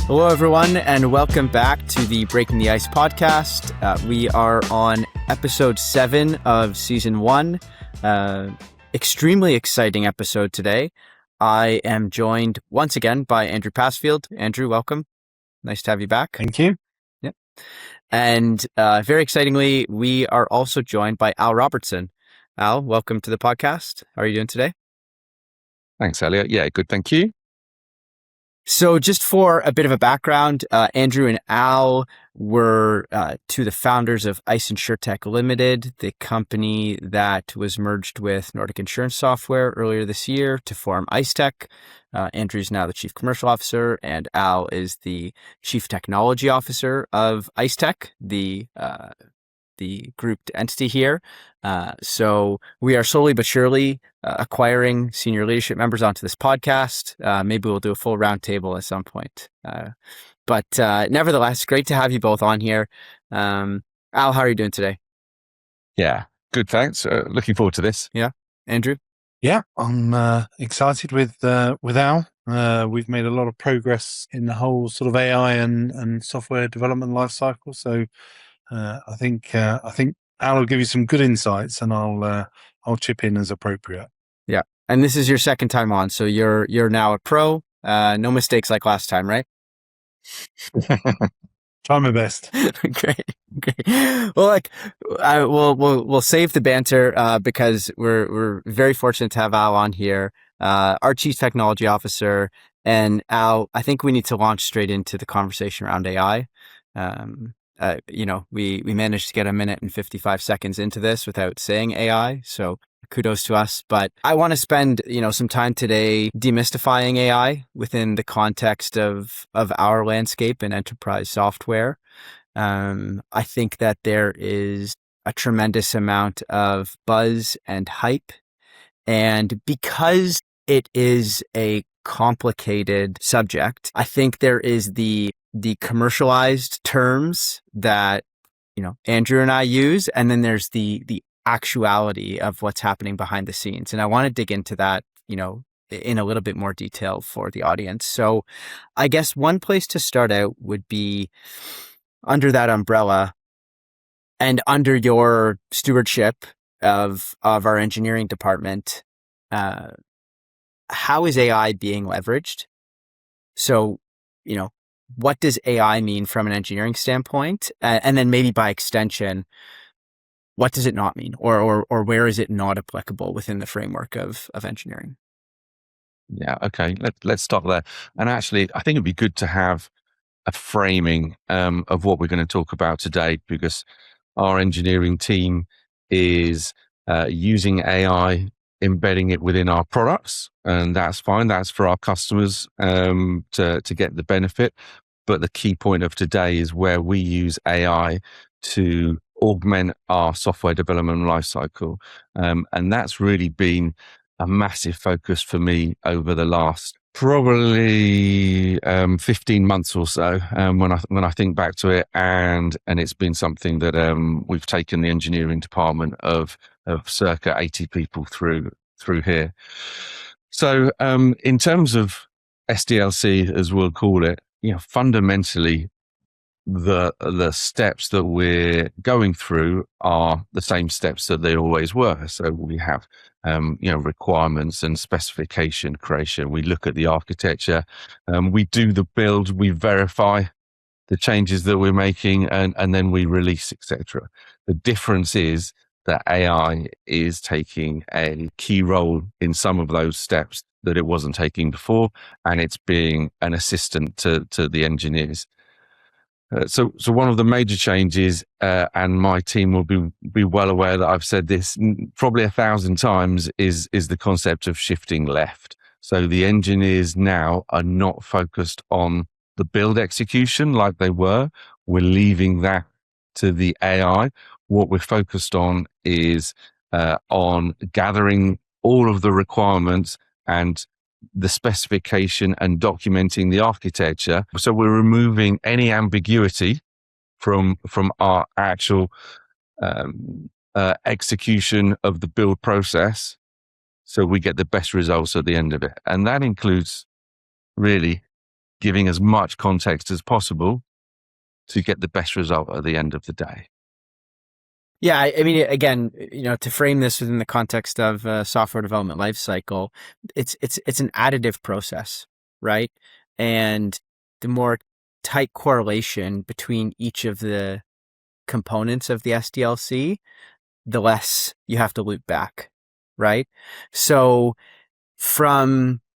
Hello, everyone, and welcome back to the Breaking the Ice podcast. We are on episode 7 of season 1. Extremely exciting episode today. I am joined once again by Andrew Passfield. Andrew, welcome. Nice to have you back. Thank you. Yeah. And very excitingly, we are also joined by Al Robertson. Al, welcome to the podcast. How are you doing today? Thanks, Elliott. Yeah, good. Thank you. So just for a bit of a background, Andrew and Al were two of the founders of ICE InsurTech Limited, the company that was merged with Nordic Insurance Software earlier this year to form IceTech. Andrew's now the Chief Commercial Officer, and Al is the Chief Technology Officer of IceTech, the grouped entity here. So we are slowly but surely acquiring senior leadership members onto this podcast. Maybe we'll do a full roundtable at some point. But nevertheless, great to have you both on here. Al, how are you doing today? Yeah, good. Thanks. Looking forward to this. Yeah. Andrew? Yeah, I'm excited with Al. We've made a lot of progress in the whole sort of AI and software development lifecycle. So I think Al will give you some good insights, and I'll chip in as appropriate. Yeah, and this is your second time on, so you're now a pro. No mistakes like last time, right? Try my best. Great. Well, we'll save the banter because we're very fortunate to have Al on here, our Chief Technology Officer. And Al, I think we need to launch straight into the conversation around AI. We managed to get 1 minute and 55 seconds into this without saying AI. So kudos to us. But I want to spend, some time today demystifying AI within the context of our landscape and enterprise software. I think that there is a tremendous amount of buzz and hype. And because it is a complicated subject, I think there is the commercialized terms that, Andrew and I use, and then there's the actuality of what's happening behind the scenes. And I want to dig into that, in a little bit more detail for the audience. So I guess one place to start out would be under that umbrella and under your stewardship of our engineering department. How is AI being leveraged? So, what does AI mean from an engineering standpoint? And then maybe by extension, what does it not mean? Or where is it not applicable within the framework of engineering? Yeah, okay. Let's start there. And actually, I think it'd be good to have a framing of what we're going to talk about today, because our engineering team is using AI, embedding it within our products, and that's fine. That's for our customers to get the benefit. But the key point of today is where we use AI to augment our software development lifecycle. And that's really been a massive focus for me over the last probably 15 months or so, when I think back to it, and it's been something that we've taken the engineering department of circa 80 people through here. So in terms of SDLC, as we'll call it, fundamentally the steps that we're going through are the same steps that they always were. So we have requirements and specification creation. We look at the architecture, we do the build, we verify the changes that we're making, and then we release, etc. The difference is that AI is taking a key role in some of those steps that it wasn't taking before, and it's being an assistant to the engineers. So one of the major changes, and my team will be well aware that I've said this probably 1,000 times, is the concept of shifting left. So the engineers now are not focused on the build execution like they were. We're leaving that to the AI. What we're focused on is on gathering all of the requirements and the specification and documenting the architecture. So we're removing any ambiguity from our actual execution of the build process, so we get the best results at the end of it. And that includes really giving as much context as possible to get the best result at the end of the day. Yeah, I mean, again, to frame this within the context of software development lifecycle, it's an additive process, right? And the more tight correlation between each of the components of the SDLC, the less you have to loop back, right? So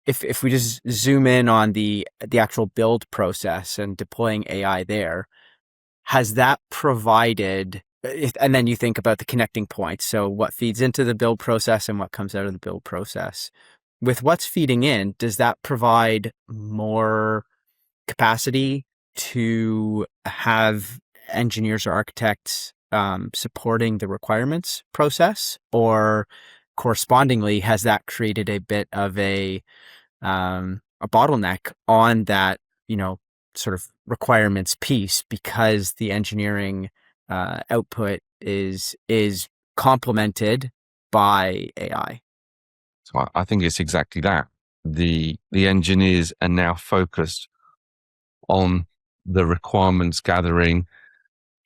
if we just zoom in on the actual build process and deploying AI there, has that provided, and then you think about the connecting points. So what feeds into the build process and what comes out of the build process. With what's feeding in, does that provide more capacity to have engineers or architects supporting the requirements process, or correspondingly, has that created a bit of a bottleneck on that, sort of requirements piece, because the engineering output is complemented by AI? So I think it's exactly that. The engineers are now focused on the requirements gathering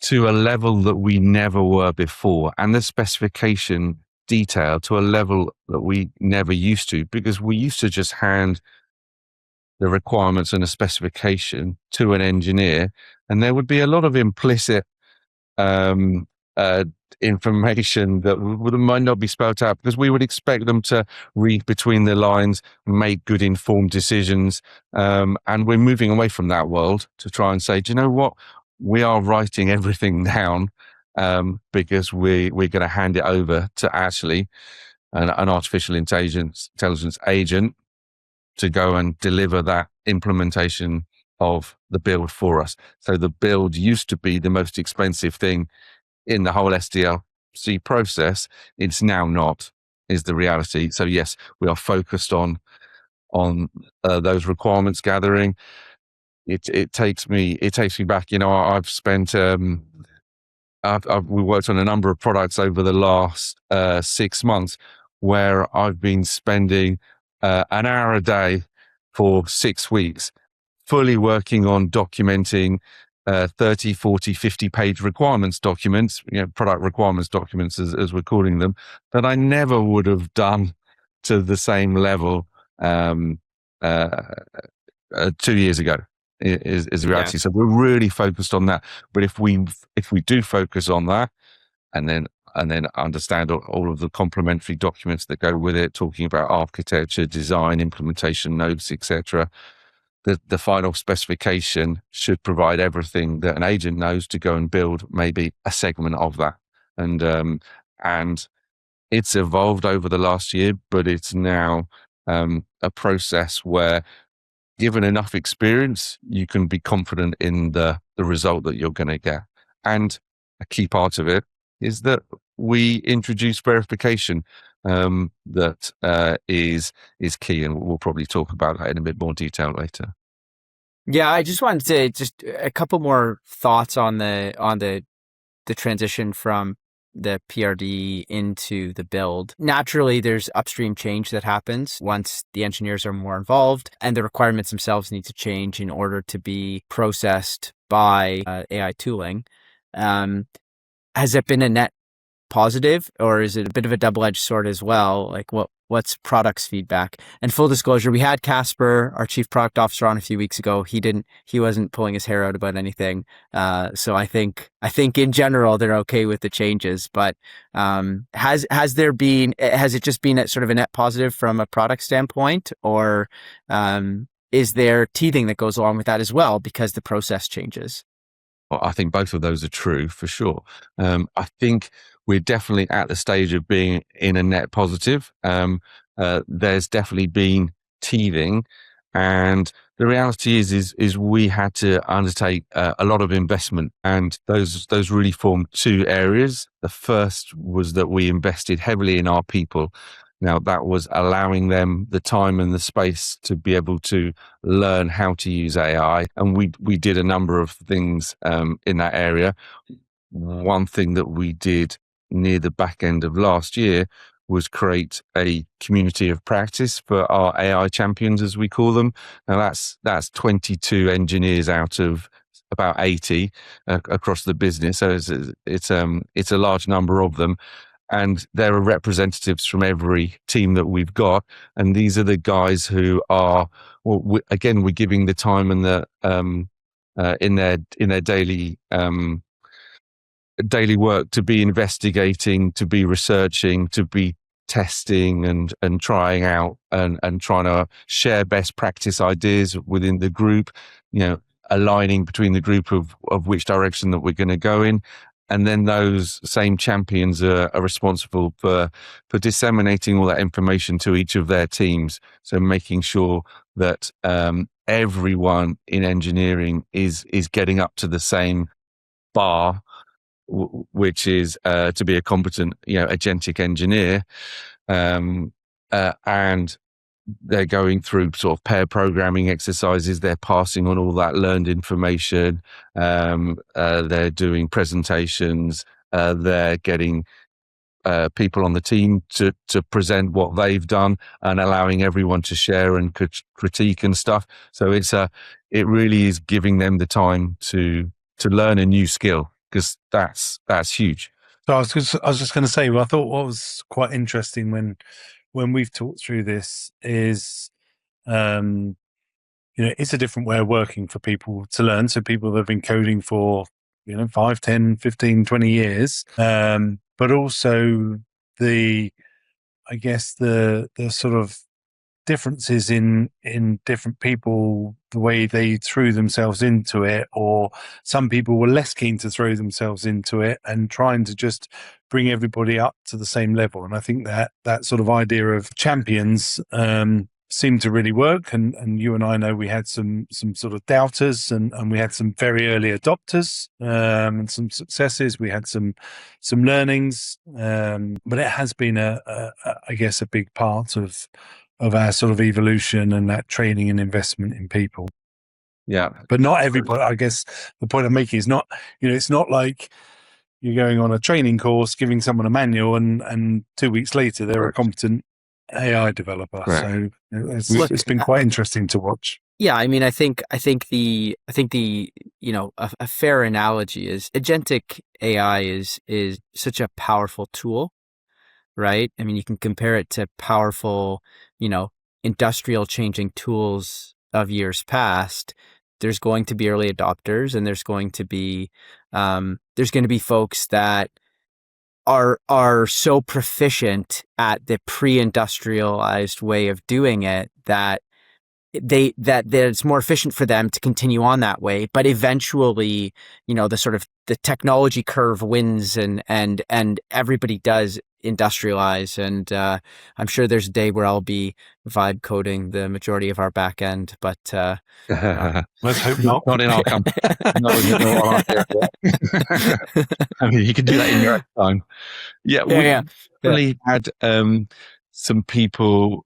to a level that we never were before, and the specification detail to a level that we never used to, because we used to just hand the requirements and a specification to an engineer, and there would be a lot of implicit information that might not be spelled out, because we would expect them to read between the lines, make good informed decisions, and we're moving away from that world to try and say, do you know what, we are writing everything down, because we're going to hand it over to actually an artificial intelligence agent to go and deliver that implementation of the build for us. So the build used to be the most expensive thing in the whole SDLC process. It's now not, is the reality. So yes, we are focused on those requirements gathering. It takes me back. I've spent we worked on a number of products over the last 6 months where I've been spending an hour a day for 6 weeks, fully working on documenting 30, 40, 50 page requirements documents, product requirements documents, as we're calling them, that I never would have done to the same level 2 years ago, is the reality. Yeah. So we're really focused on that. But if we do focus on that, and then understand all of the complementary documents that go with it, talking about architecture, design, implementation notes, etc., the final specification should provide everything that an agent knows to go and build maybe a segment of that. And it's evolved over the last year, but it's now a process where, given enough experience, you can be confident in the result that you're going to get. And a key part of it is that we introduce verification that is key, and we'll probably talk about that in a bit more detail later. Yeah, I just wanted to just a couple more thoughts on the transition from the PRD into the build. Naturally, there's upstream change that happens once the engineers are more involved, and the requirements themselves need to change in order to be processed by AI tooling. Has it been a net positive, or is it a bit of a double-edged sword as well? Like what's product's feedback? And full disclosure, we had Casper, our chief product officer, on a few weeks ago. He wasn't pulling his hair out about anything. So I think in general they're okay with the changes. But has it just been a sort of a net positive from a product standpoint, or is there teething that goes along with that as well because the process changes? Well, I think both of those are true for sure. I think we're definitely at the stage of being in a net positive. There's definitely been teething, and the reality is we had to undertake a lot of investment, and those really formed two areas. The first was that we invested heavily in our people. Now, that was allowing them the time and the space to be able to learn how to use AI. And we did a number of things in that area. One thing that we did near the back end of last year was create a community of practice for our AI champions, as we call them. Now that's 22 engineers out of about 80 across the business. So it's a large number of them. And there are representatives from every team that we've got. And these are the guys who are, well, we're giving the time and the, in their daily work to be investigating, to be researching, to be testing and trying out and trying to share best practice ideas within the group, aligning between the group of which direction that we're going to go in. And then those same champions are responsible for disseminating all that information to each of their teams. So making sure that everyone in engineering is getting up to the same bar, which is to be a competent, agentic engineer, and they're going through sort of pair programming exercises. They're passing on all that learned information. They're doing presentations. They're getting people on the team to present what they've done and allowing everyone to share and critique and stuff. So it really is giving them the time to learn a new skill, because that's huge. So I was just going to say, I thought what was quite interesting when we've talked through this is, it's a different way of working for people to learn. So people that have been coding for, 5, 10, 15, 20 years, but also the sort of differences in different people, the way they threw themselves into it, or some people were less keen to throw themselves into it and trying to just bring everybody up to the same level. And I think that sort of idea of champions seemed to really work. And you and I know we had some sort of doubters and we had some very early adopters and some successes. We had some learnings, but it has been I guess a big part of our sort of evolution and that training and investment in people. Yeah. But not everybody, I guess the point I'm making is not, it's not like you're going on a training course, giving someone a manual and 2 weeks later they're a competent AI developer. Right. So it's been quite interesting to watch. Yeah, I mean, I think the a fair analogy is agentic AI is such a powerful tool, right? I mean, you can compare it to powerful, industrial changing tools of years past. There's going to be early adopters, and there's going to be folks that are so proficient at the pre-industrialized way of doing it that it's more efficient for them to continue on that way. But eventually, the technology curve wins and everybody does industrialize. And I'm sure there's a day where I'll be vibe coding the majority of our back end, but let's hope not. Not in our company. I mean, you can do that in your own time. Yeah, we really had some people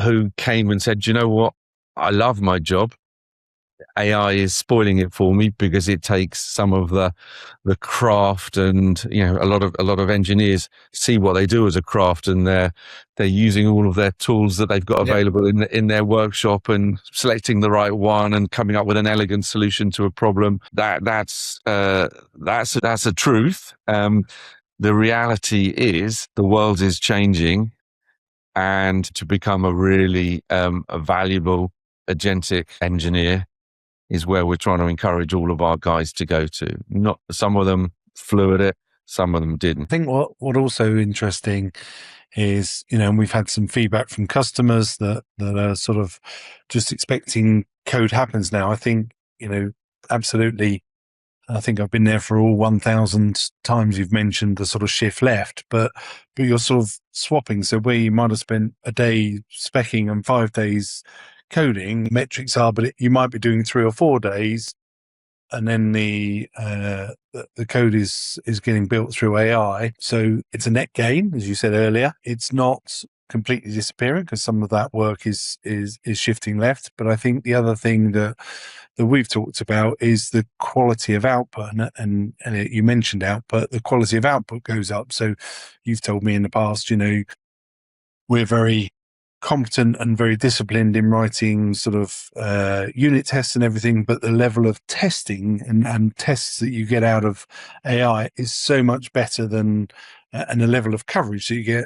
who came and said, "You know what? I love my job. AI is spoiling it for me because it takes some of the craft, and a lot of engineers see what they do as a craft, and they're using all of their tools that they've got available in their workshop and selecting the right one and coming up with an elegant solution to a problem. That's a truth. The reality is the world is changing, and to become a really a valuable agentic engineer is where we're trying to encourage all of our guys to go to. Not some of them flew at it, some of them didn't. I think what also interesting is, and we've had some feedback from customers that are sort of just expecting code happens now. I think, absolutely. I think I've been there for all 1,000 times you've mentioned the sort of shift left, but you're sort of swapping. So where you might have spent a day speccing and 5 days coding, metrics are, but you might be doing 3 or 4 days, and then the code is getting built through AI. So it's a net gain, as you said earlier. It's not completely disappearing because some of that work is shifting left. But I think the other thing that that we've talked about is the quality of output. And you mentioned output, the quality of output goes up. So you've told me in the past, we're very competent and very disciplined in writing sort of unit tests and everything, but the level of testing and tests that you get out of AI is so much better than and the level of coverage that you get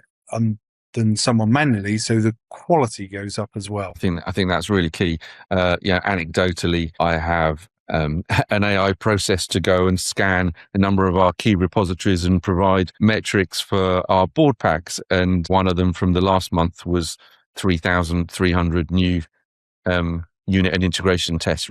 than someone manually, so the quality goes up as well. I think that's really key. Anecdotally, I have an AI process to go and scan a number of our key repositories and provide metrics for our board packs. And one of them from the last month was 3,300 new unit and integration tests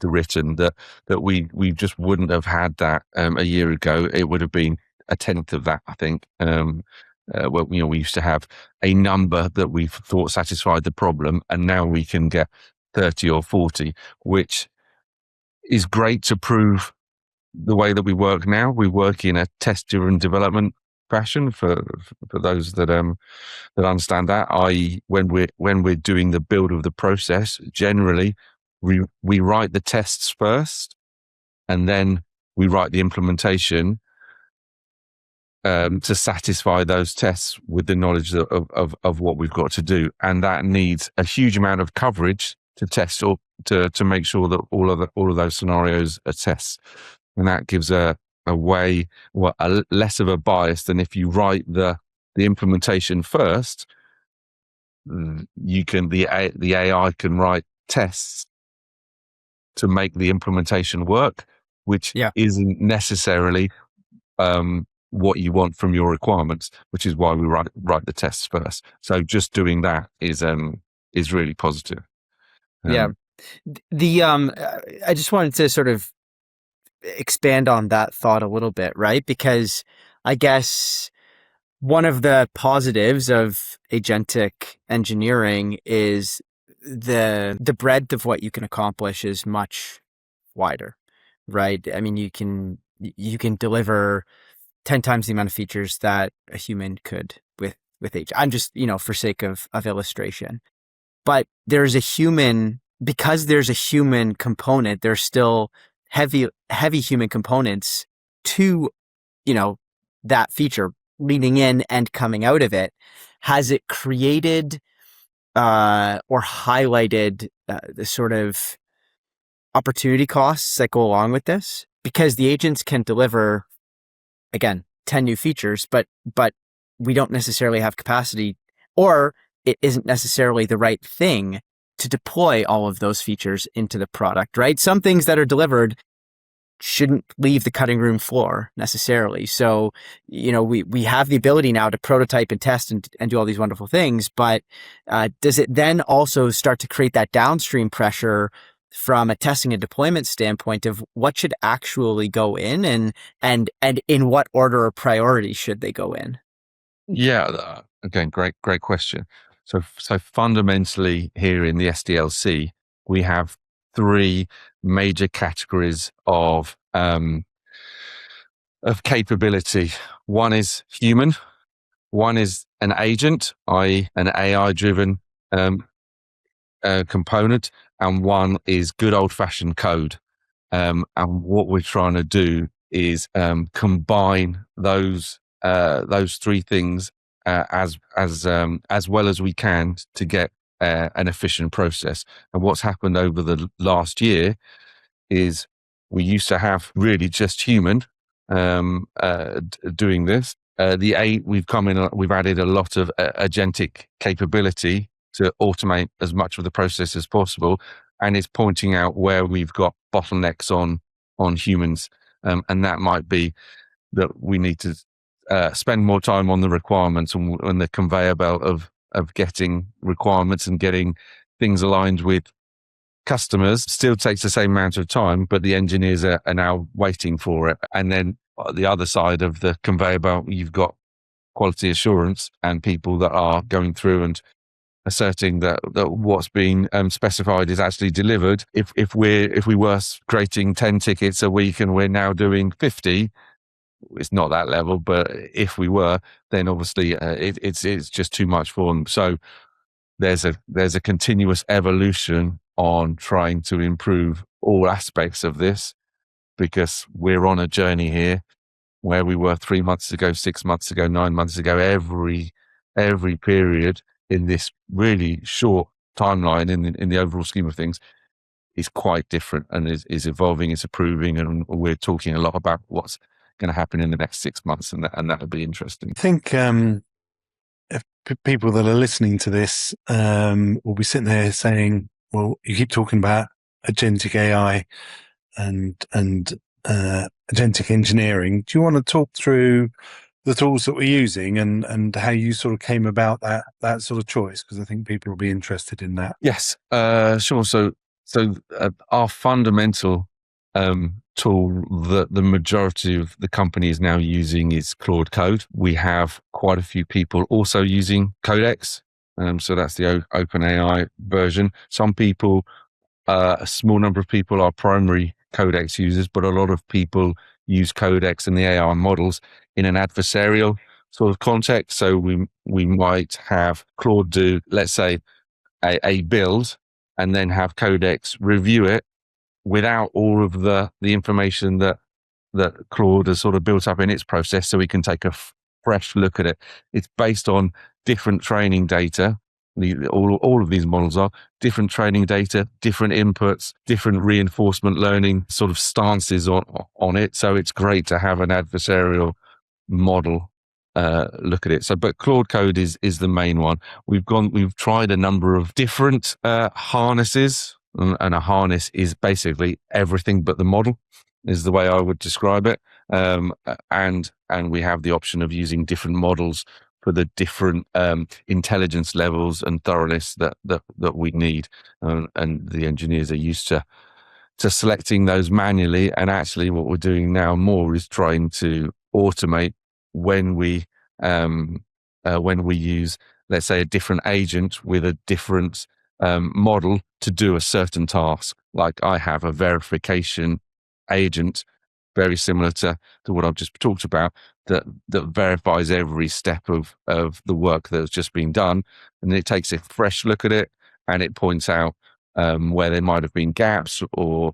written that we just wouldn't have had that a year ago. It would have been a tenth of that, I think. We used to have a number that we thought satisfied the problem, and now we can get 30 or 40, which is great to prove the way that we work now. We work in a test-driven development fashion for those that understand that. I.e., when we're doing the build of the process, generally we write the tests first, and then we write the implementation to satisfy those tests with the knowledge of what we've got to do. And that needs a huge amount of coverage to test or to make sure that all of those scenarios are tests. And that gives a less of a bias than if you write the implementation first. The AI can write tests to make the implementation work, which isn't necessarily what you want from your requirements, which is why we write the tests first. So just doing that is really positive. I just wanted to sort of expand on that thought a little bit, right? Because I guess one of the positives of agentic engineering is the breadth of what you can accomplish is much wider, right? I mean, you can deliver 10 times the amount of features that a human could with agent. I'm just, for sake of illustration. But there's a human component, there's still heavy human components to, that feature leading in and coming out of it. Has it created or highlighted the sort of opportunity costs that go along with this? Because the agents can deliver, again, 10 new features, but we don't necessarily have capacity, or it isn't necessarily the right thing to deploy all of those features into the product, right? Some things that are delivered shouldn't leave the cutting room floor necessarily. So, we have the ability now to prototype and test and do all these wonderful things, but does it then also start to create that downstream pressure from a testing and deployment standpoint of what should actually go in and in what order or priority should they go in? Yeah, again, great question. So fundamentally here in the SDLC, we have three major categories of capability. One is human, one is an agent, i.e. an AI-driven component, and one is good old-fashioned code. And what we're trying to do is combine those three things as well as we can to get an efficient process. And what's happened over the last year is we used to have really just human doing this. We've added a lot of agentic capability to automate as much of the process as possible, and it's pointing out where we've got bottlenecks on humans, and that might be that we need to spend more time on the requirements and the conveyor belt of getting requirements and getting things aligned with customers. Still takes the same amount of time, but the engineers are now waiting for it. And then the other side of the conveyor belt, you've got quality assurance and people that are going through and asserting that what's been specified is actually delivered. If we were creating 10 tickets a week and we're now doing 50, it's not that level, but if we were, then obviously it's just too much for them. So there's a continuous evolution on trying to improve all aspects of this, because we're on a journey here where we were 3 months ago, 6 months ago, 9 months ago. Every period in this really short timeline in the overall scheme of things is quite different and is evolving, is improving, and we're talking a lot about what's going to happen in the next 6 months, and that'll be interesting. I think if people that are listening to this will be sitting there saying, well, you keep talking about agentic AI and agentic engineering. Do you want to talk through the tools that we're using and how you sort of came about that sort of choice? Because I think people will be interested in that. Yes, sure. So our fundamental tool that the majority of the company is now using is Claude Code. We have quite a few people also using Codex. So that's the OpenAI version. Some people, a small number of people are primary Codex users, but a lot of people use Codex and the AI models in an adversarial sort of context. So we might have Claude do, let's say, a build, and then have Codex review it without all of the information that Claude has sort of built up in its process, so we can take a fresh look at it. It's based on different training data. All of these models are different training data, different inputs, different reinforcement learning sort of stances on it. So it's great to have an adversarial model look at it. So, but Claude Code is the main one. We've tried a number of different harnesses, and a harness is basically everything but the model, is the way I would describe it. And we have the option of using different models for the different intelligence levels and thoroughness that we need. And the engineers are used to selecting those manually. And actually what we're doing now more is trying to automate when we use, let's say, a different agent with a different model to do a certain task. Like I have a verification agent, very similar to what I've just talked about, that verifies every step of the work that's just been done, and it takes a fresh look at it, and it points out where there might have been gaps, or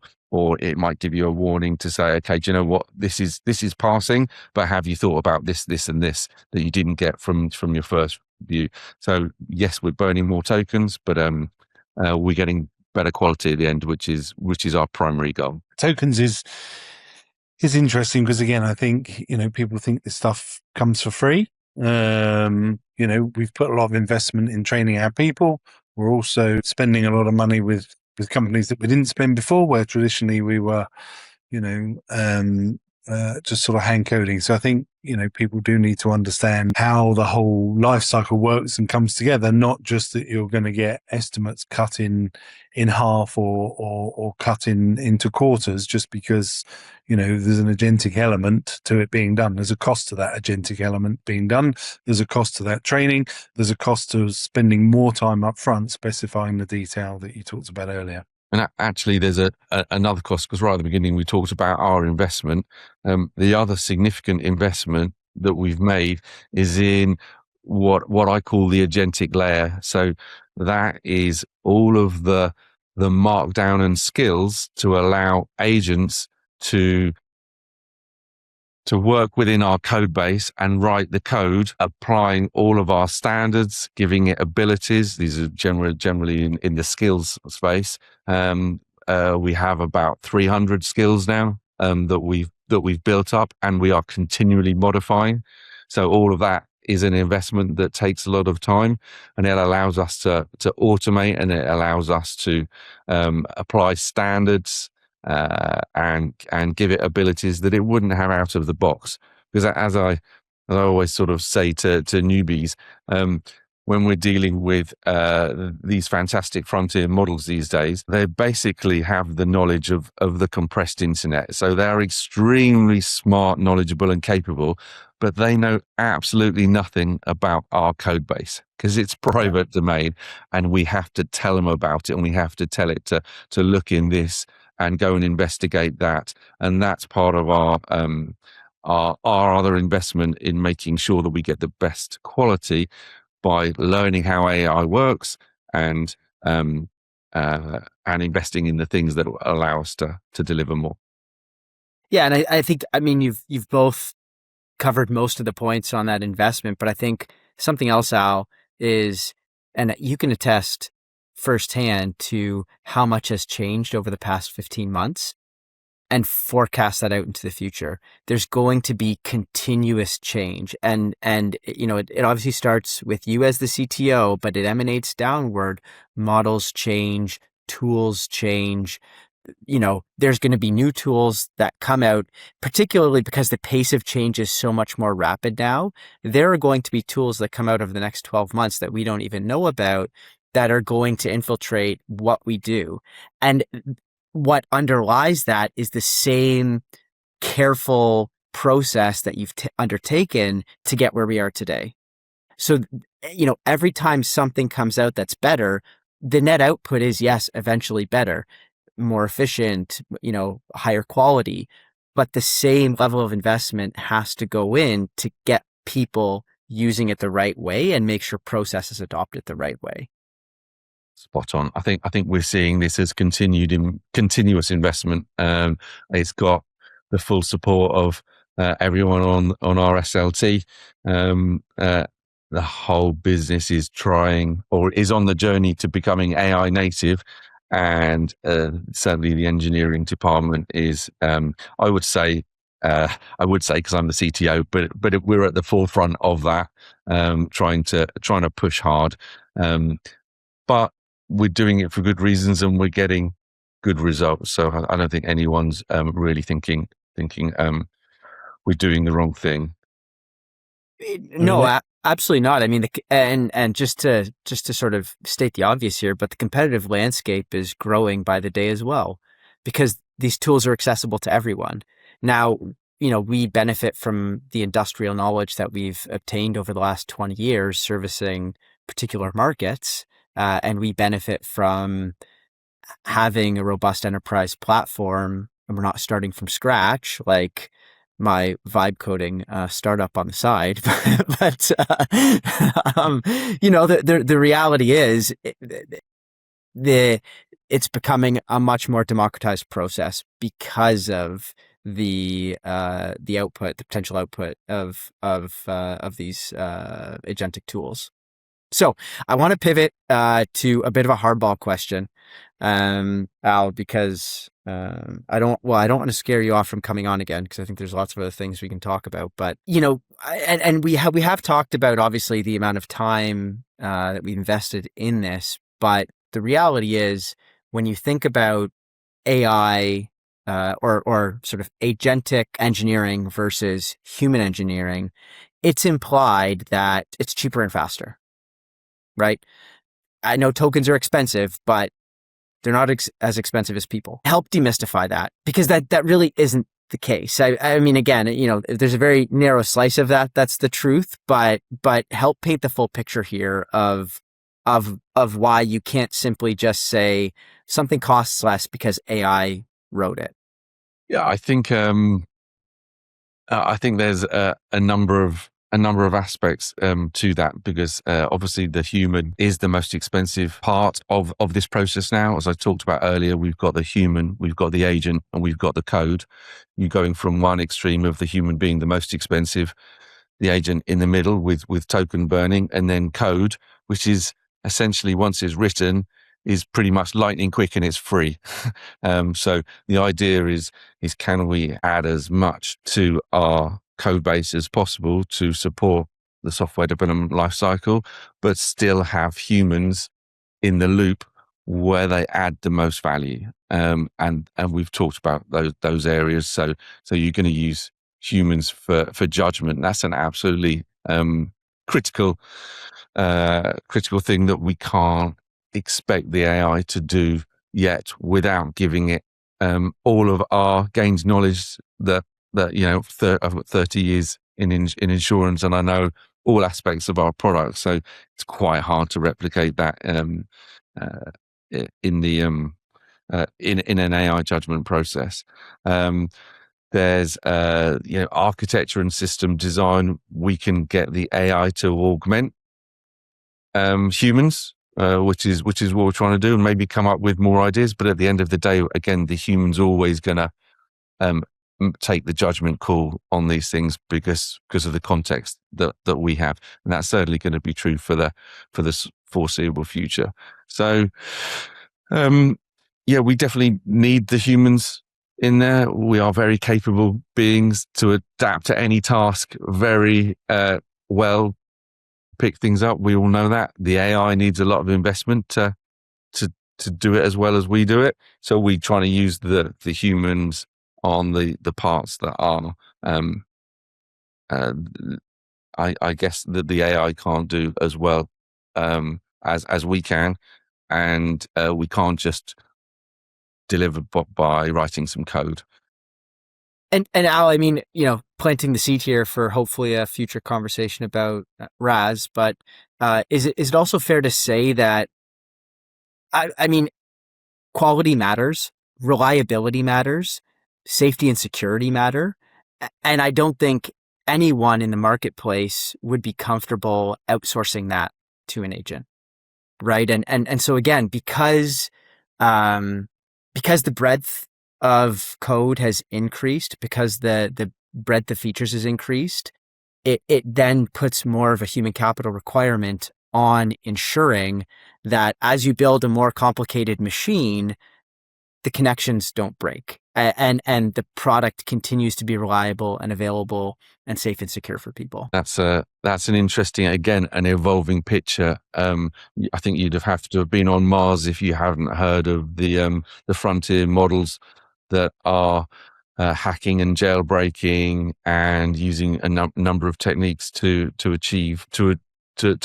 it might give you a warning to say, okay, do you know what, this is passing, but have you thought about this and this that you didn't get from your first view? So yes, we're burning more tokens, but we're getting better quality at the end, which is our primary goal. Tokens is interesting because, again, I think, people think this stuff comes for free. We've put a lot of investment in training our people. We're also spending a lot of money with companies that we didn't spend before, where traditionally we were, just sort of hand coding. So I think, people do need to understand how the whole life cycle works and comes together, not just that you're going to get estimates cut in half or cut into quarters just because, there's an agentic element to it being done. There's a cost to that agentic element being done. There's a cost to that training. There's a cost to spending more time up front specifying the detail that you talked about earlier. And actually, there's another cost, because right at the beginning we talked about our investment. The other significant investment that we've made is in what I call the agentic layer. So that is all of the markdown and skills to allow agents to work within our code base and write the code, applying all of our standards, giving it abilities. These are generally in the skills space. We have about 300 skills now that we've built up, and we are continually modifying. So all of that is an investment that takes a lot of time, and it allows us to automate, and it allows us to apply standards and give it abilities that it wouldn't have out of the box. Because as I always sort of say to newbies, when we're dealing with these fantastic frontier models these days, they basically have the knowledge of the compressed internet. So they're extremely smart, knowledgeable, and capable, but they know absolutely nothing about our code base because it's private domain, and we have to tell them about it, and we have to tell it to look in this and go and investigate that. And that's part of our other investment in making sure that we get the best quality by learning how AI works and and investing in the things that will allow us to deliver more. Yeah, and I think, I mean, you've both covered most of the points on that investment, but I think something else, Al, is, and you can attest firsthand to how much has changed over the past 15 months and forecast that out into the future. There's going to be continuous change. And it obviously starts with you as the CTO, but it emanates downward. Models change, tools change. There's going to be new tools that come out, particularly because the pace of change is so much more rapid now. There are going to be tools that come out over the next 12 months that we don't even know about that are going to infiltrate what we do. And what underlies that is the same careful process that you've undertaken to get where we are today. So, every time something comes out that's better, the net output is, yes, eventually better, more efficient, higher quality, but the same level of investment has to go in to get people using it the right way and make sure processes adopt it the right way. Spot on. I think we're seeing this as continuous investment. It's got the full support of everyone on our SLT. The whole business is trying, or is on the journey to becoming AI native, and certainly the engineering department is. I would say because I'm the CTO, but we're at the forefront of that, trying to push hard. But we're doing it for good reasons, and we're getting good results. So I don't think anyone's really thinking we're doing the wrong thing. No, absolutely not. I mean, and just to sort of state the obvious here, but the competitive landscape is growing by the day as well, because these tools are accessible to everyone. Now, we benefit from the industrial knowledge that we've obtained over the last 20 years servicing particular markets. And we benefit from having a robust enterprise platform, and we're not starting from scratch like my vibe coding startup on the side. But the reality is it's becoming a much more democratized process because of the output, the potential output of these agentic tools. So I want to pivot to a bit of a hardball question, Al, because I don't want to scare you off from coming on again, because I think there's lots of other things we can talk about. But and we have talked about obviously the amount of time that we've invested in this, but the reality is when you think about AI or sort of agentic engineering versus human engineering, it's implied that it's cheaper and faster. Right? I know tokens are expensive, but they're not as expensive as people. Help demystify that, because that really isn't the case. I mean, again, there's a very narrow slice of that. That's the truth, but help paint the full picture here of why you can't simply just say something costs less because AI wrote it. Yeah, I think there's a number of aspects to that, because obviously the human is the most expensive part of this process now. As I talked about earlier, we've got the human, we've got the agent, and we've got the code. You're going from one extreme of the human being the most expensive, the agent in the middle with token burning, and then code, which is essentially, once it's written, is pretty much lightning quick and it's free. So the idea is can we add as much to our code base as possible to support the software development lifecycle, but still have humans in the loop where they add the most value. And we've talked about those areas. So you're going to use humans for judgment. That's an absolutely critical thing that we can't expect the AI to do yet without giving it all of our gained knowledge that I've got 30 years in insurance, and I know all aspects of our product. So it's quite hard to replicate that in an AI judgment process. There's architecture and system design. We can get the AI to augment humans which is what we're trying to do, and maybe come up with more ideas. But at the end of the day, again, the human's always going to take the judgment call on these things because of the context that we have, and that's certainly going to be true for the foreseeable future. So, we definitely need the humans in there. We are very capable beings to adapt to any task very well, pick things up. We all know that. The AI needs a lot of investment to do it as well as we do it. So we try to use the humans on the parts that are, I guess that the AI can't do as well as we can, and we can't just deliver by writing some code. And Al, I mean, planting the seed here for hopefully a future conversation about RAS, but is it also fair to say that, I mean, quality matters, reliability matters, safety and security matter, and I don't think anyone in the marketplace would be comfortable outsourcing that to an agent, right? And so again, because the breadth of code has increased, because the breadth of features has increased, it then puts more of a human capital requirement on ensuring that as you build a more complicated machine, the connections don't break and the product continues to be reliable and available and safe and secure for people. That's an interesting, again, an evolving picture. I think you'd have to have been on Mars if you haven't heard of the frontier models that are hacking and jailbreaking and using a number of techniques to achieve to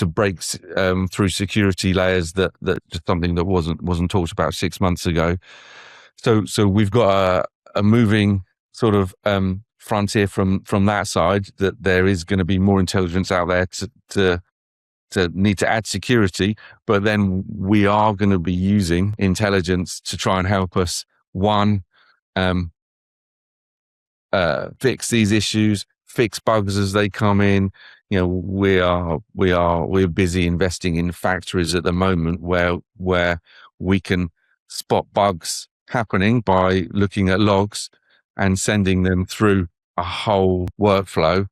break through security layers that something that wasn't talked about 6 months ago. So we've got a moving sort of frontier from that side, that there is going to be more intelligence out there to need to add security, but then we are going to be using intelligence to try and help us, one, fix these issues, fix bugs as they come in. We're busy investing in factories at the moment where we can spot bugs happening by looking at logs and sending them through a whole workflow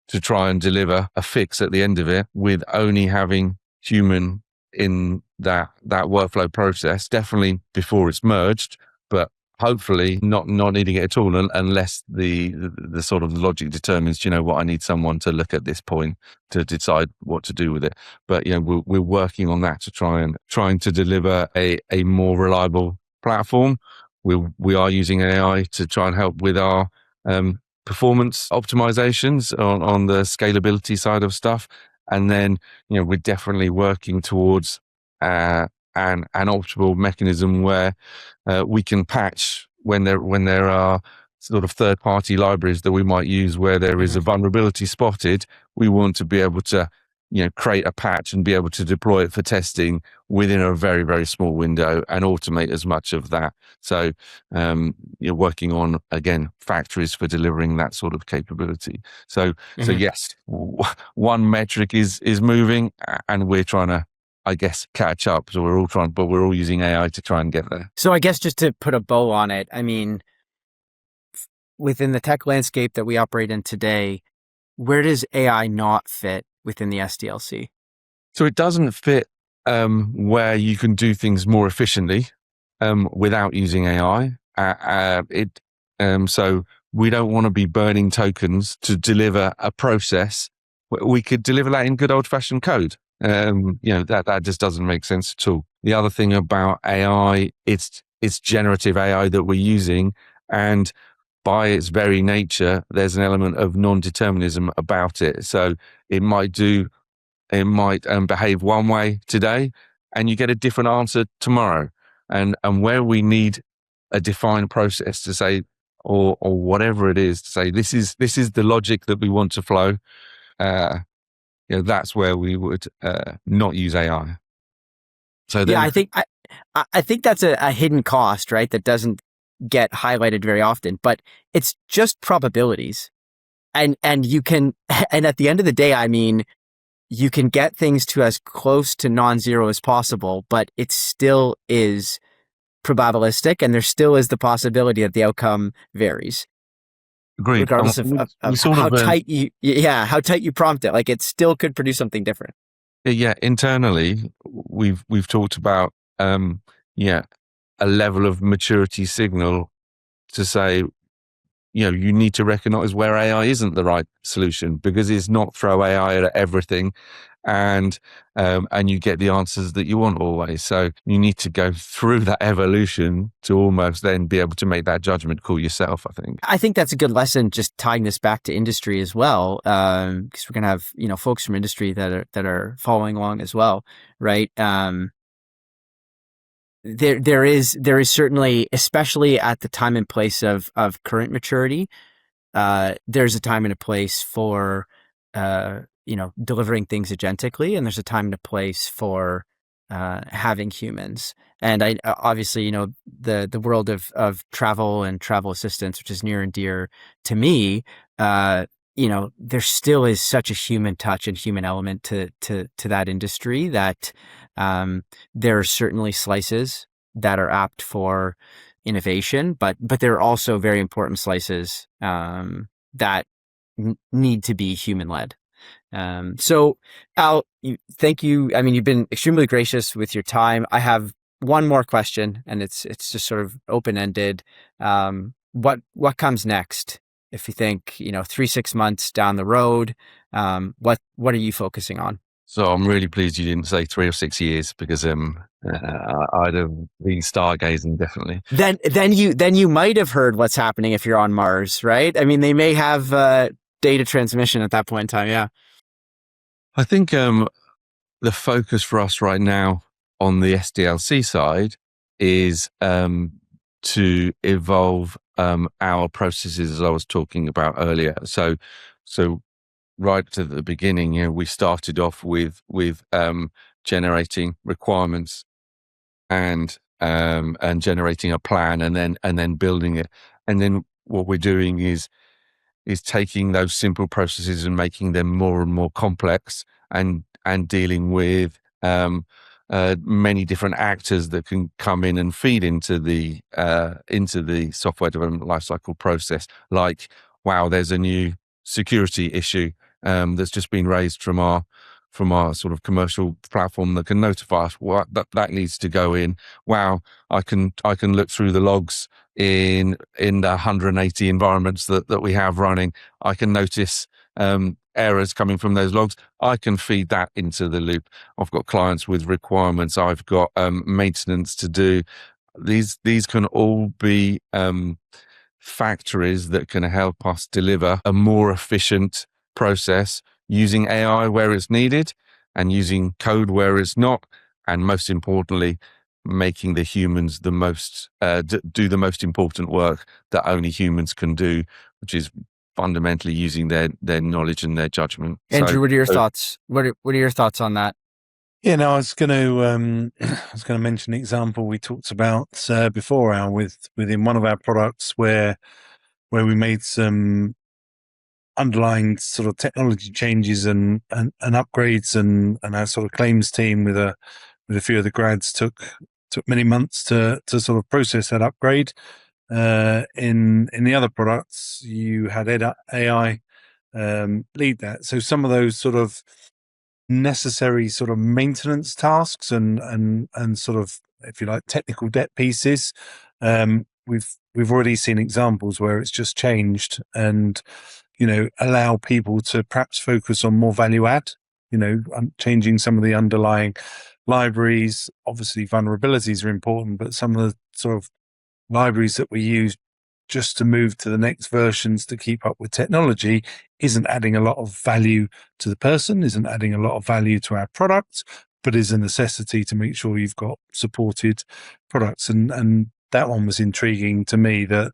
to try and deliver a fix at the end of it, with only having human in that workflow process, definitely before it's merged, but hopefully not needing it at all, unless the sort of logic determines, what, I need someone to look at this point to decide what to do with it. But we're working on that to trying to deliver a more reliable platform. We are using AI to try and help with our performance optimizations on the scalability side of stuff, and then we're definitely working towards an optimal mechanism where we can patch when there are sort of third-party libraries that we might use where there is a vulnerability spotted. We want to be able to create a patch and be able to deploy it for testing within a very, very small window and automate as much of that. So you're working on, again, factories for delivering that sort of capability. So yes, one metric is moving, and we're trying to, I guess, catch up. So we're all using AI to try and get there. So I guess just to put a bow on it, I mean, within the tech landscape that we operate in today, where does AI not fit within the SDLC? So it doesn't fit where you can do things more efficiently without using AI. So we don't want to be burning tokens to deliver a process. We could deliver that in good old-fashioned code. That just doesn't make sense at all. The other thing about AI, it's generative AI that we're using, and by its very nature, there's an element of non-determinism about it. So it might behave one way today, and you get a different answer tomorrow. And where we need a defined process to say, or whatever it is, to say this is the logic that we want to flow. That's where we would not use AI. So then, I think that's a hidden cost, right? That doesn't get highlighted very often, but it's just probabilities. And you can, and at the end of the day, I mean, you can get things to as close to non-zero as possible, but it still is probabilistic, and there still is the possibility that the outcome varies. Agreed. Regardless of how tight how tight you prompt it, like it still could produce something different. Yeah, internally, we've talked about a level of maturity signal to say, you need to recognize where AI isn't the right solution, because it's not throw AI at everything, and you get the answers that you want always. So you need to go through that evolution to almost then be able to make that judgment call yourself, I think that's a good lesson, just tying this back to industry as well, because we're going to have folks from industry that are following along as well, right? There is certainly, especially at the time and place of current maturity, there's a time and a place for delivering things agentically, and there's a time and a place for having humans. And I obviously, the world of travel and travel assistance, which is near and dear to me, there still is such a human touch and human element to that industry that there are certainly slices that are apt for innovation, but there are also very important slices that need to be human led. So Al, thank you. I mean, you've been extremely gracious with your time. I have one more question, and it's just sort of open ended. What comes next? If you think 3-6 months down the road, what are you focusing on? So I'm really pleased you didn't say 3 or 6 years, because I'd have been stargazing definitely. Then you might have heard what's happening if you're on Mars, right? I mean, they may have data transmission at that point in time. Yeah, I think the focus for us right now on the SDLC side is to evolve our processes, as I was talking about earlier. So right to the beginning, we started off with generating requirements and generating a plan, and then building it. And then what we're doing is taking those simple processes and making them more and more complex, and dealing with many different actors that can come in and feed into the software development lifecycle process. Like, wow, there's a new security issue that's just been raised from our sort of commercial platform that can notify us what that needs to go in. Wow, I can look through the logs in the 180 environments that we have running. I can notice errors coming from those logs. I can feed that into the loop. I've got clients with requirements. I've got maintenance to do. These can all be factories that can help us deliver a more efficient process, using AI where it's needed and using code where it's not, and most importantly, making the humans the most do the most important work that only humans can do, which is fundamentally using their knowledge and their judgment. Andrew, what are your thoughts? What are your thoughts on that? Yeah, no, I was going to mention an example we talked about before, Al, within one of our products where we made some underlying sort of technology changes and upgrades, and our sort of claims team with a few of the grads took many months to sort of process that upgrade. In the other products, you had AI lead that. So some of those sort of necessary sort of maintenance tasks and sort of, if you like, technical debt pieces, we've already seen examples where it's just changed and allow people to perhaps focus on more value add, changing some of the underlying libraries. Obviously vulnerabilities are important, but some of the sort of libraries that we use just to move to the next versions to keep up with technology isn't adding a lot of value to the person, isn't adding a lot of value to our product, but is a necessity to make sure you've got supported products. And that one was intriguing to me, that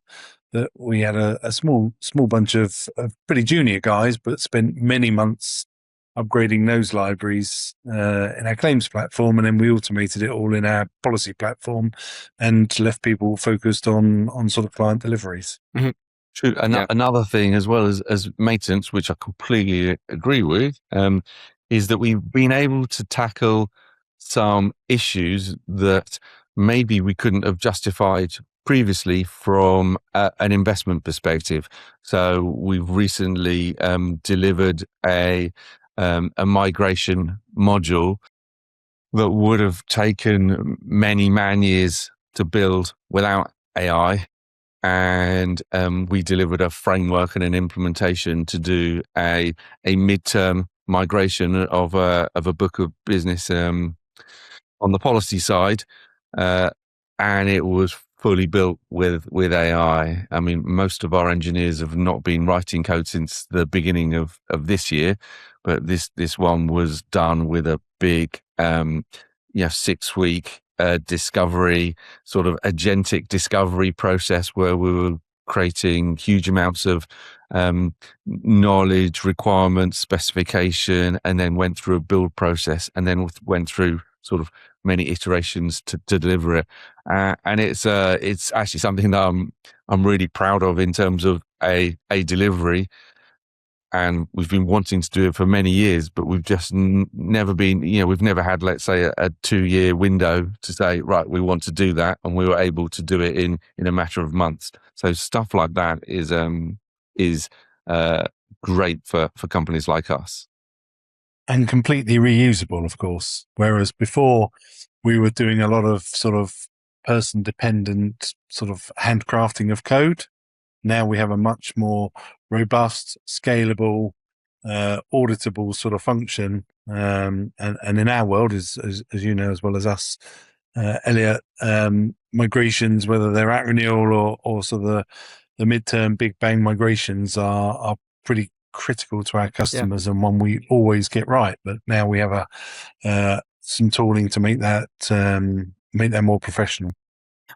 we had a small bunch of pretty junior guys, but spent many months upgrading those libraries in our claims platform, and then we automated it all in our policy platform and left people focused on sort of client deliveries. Mm-hmm. True. Another thing as well as maintenance, which I completely agree with, is that we've been able to tackle some issues that maybe we couldn't have justified previously from an investment perspective. So we've recently delivered a migration module that would have taken many man years to build without AI. And we delivered a framework and an implementation to do a midterm migration of a book of business on the policy side, and it was fully built with AI. I mean, most of our engineers have not been writing code since the beginning of this year, but this one was done with a big 6-week discovery, sort of agentic discovery process where we were creating huge amounts of knowledge, requirements, specification, and then went through a build process, and then went through sort of many iterations to deliver it. And it's actually something that I'm really proud of in terms of a delivery. And we've been wanting to do it for many years, but we've just never been, we've never had, let's say, a 2-year window to say, right, we want to do that. And we were able to do it in a matter of months. So stuff like that is great for companies like us. And completely reusable, of course. Whereas before we were doing a lot of sort of person dependent sort of handcrafting of code. Now we have a much more robust, scalable, auditable sort of function. And in our world, as you know, as well as us, Elliott, migrations, whether they're at renewal or sort of the midterm big bang migrations are pretty critical to our customers, and one we always get right. But now we have some tooling to make that more professional.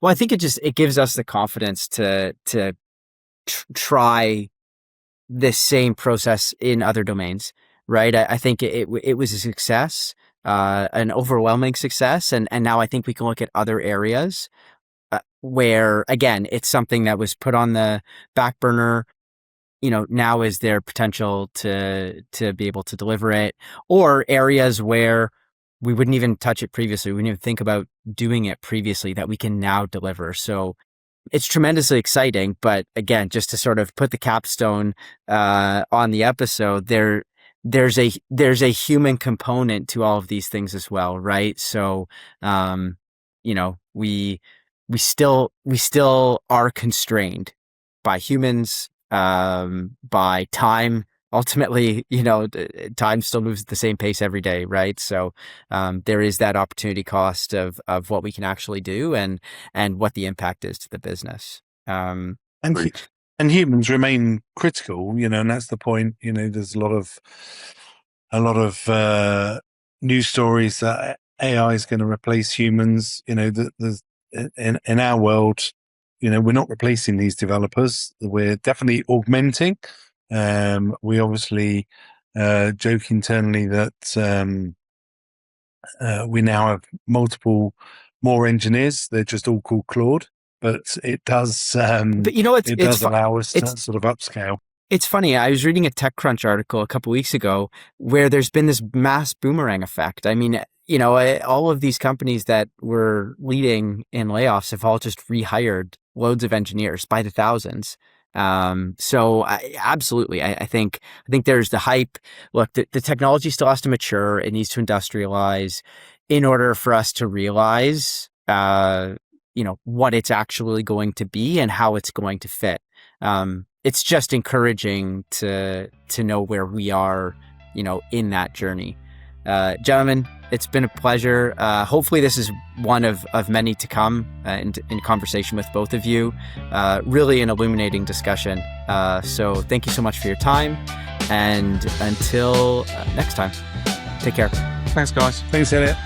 Well, I think it gives us the confidence to try this same process in other domains, right? I think it was a success, an overwhelming success, and now I think we can look at other areas where, again, it's something that was put on the back burner. Now is there potential to be able to deliver it, or areas where we wouldn't even touch it previously, we wouldn't even think about doing it previously, that we can now deliver. So it's tremendously exciting. But again, just to sort of put the capstone on the episode, there's a human component to all of these things as well, right? So we still are constrained by humans, by time. Ultimately, time still moves at the same pace every day, right? So there is that opportunity cost of what we can actually do and what the impact is to the business. And humans remain critical, and that's the point. There's a lot of news stories that AI is going to replace humans. There's in our world, we're not replacing these developers. We're definitely augmenting. We obviously joke internally that we now have more engineers. They're just all called Claude, but it does. But it does allow us to sort of upscale. It's funny. I was reading a TechCrunch article a couple weeks ago where there's been this mass boomerang effect. I mean, all of these companies that were leading in layoffs have all just rehired loads of engineers by the thousands. So absolutely, I think there's the hype. Look, the technology still has to mature. It needs to industrialize in order for us to realize, what it's actually going to be and how it's going to fit. It's just encouraging to know where we are, in that journey. Gentlemen, it's been a pleasure. Hopefully this is one of many to come in conversation with both of you. Really an illuminating discussion. So thank you so much for your time. And until next time, take care. Thanks, guys. Thanks, Elliott.